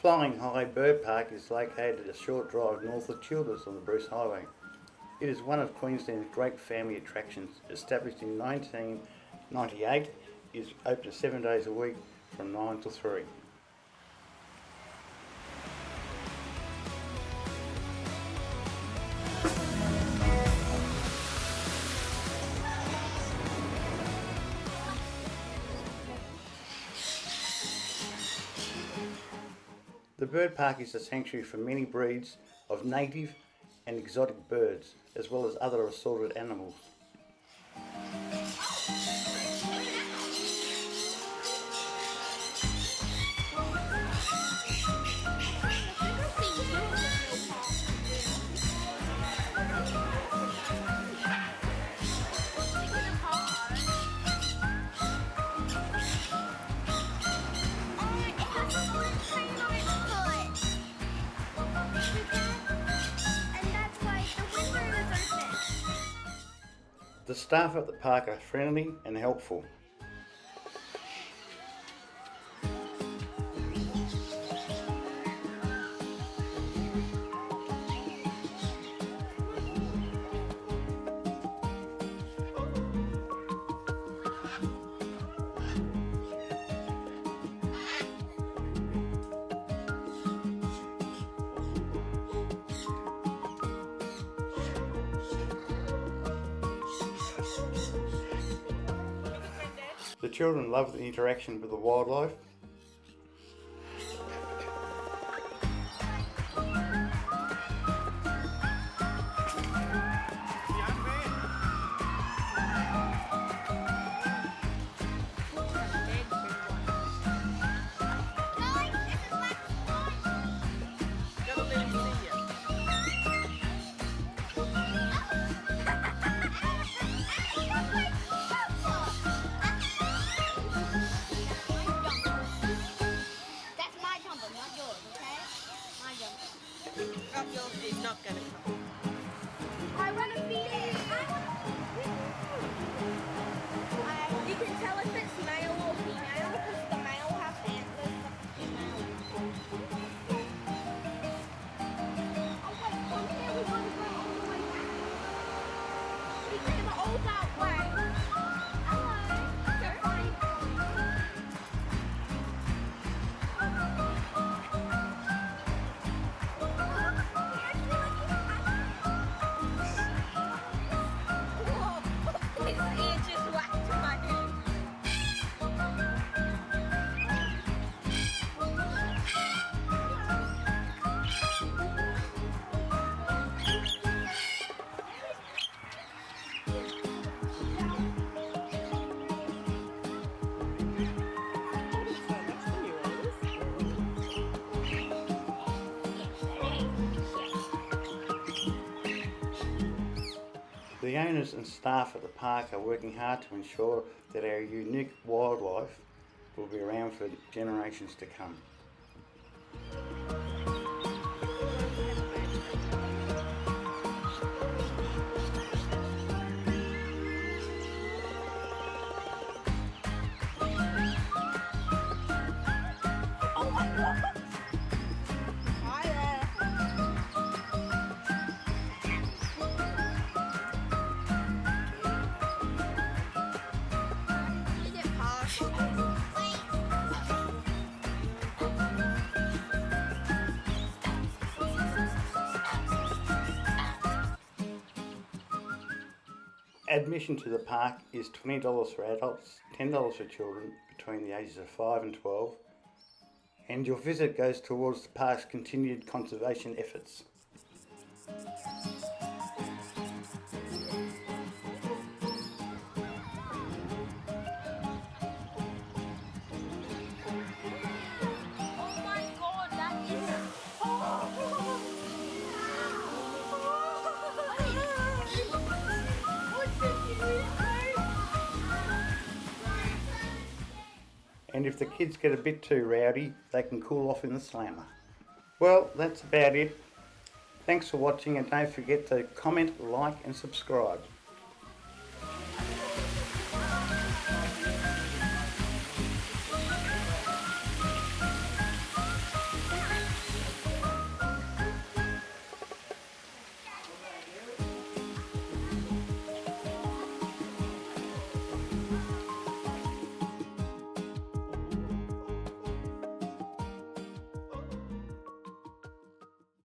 Flying High Bird Park is located a short drive north of Childers on the Bruce Highway. It is one of Queensland's great family attractions. Established in 1998, it is open 7 days a week from 9 till 3. The bird park is a sanctuary for many breeds of native and exotic birds, as well as other assorted animals. The staff at the park are friendly and helpful. The children love the interaction with the wildlife. He's not going to come. I want to feed it. You can tell if it's male or female because the male has antlers, the female. Oh wait, from here we want to go all the way back. We came all that way. Hello. Go fine. The owners and staff at the park are working hard to ensure that our unique wildlife will be around for generations to come. Admission to the park is $20 for adults, $10 for children between the ages of 5 and 12, and your visit goes towards the park's continued conservation efforts. And if the kids get a bit too rowdy, they can cool off in the slammer. Well, that's about it. Thanks for watching, and don't forget to comment, like and subscribe.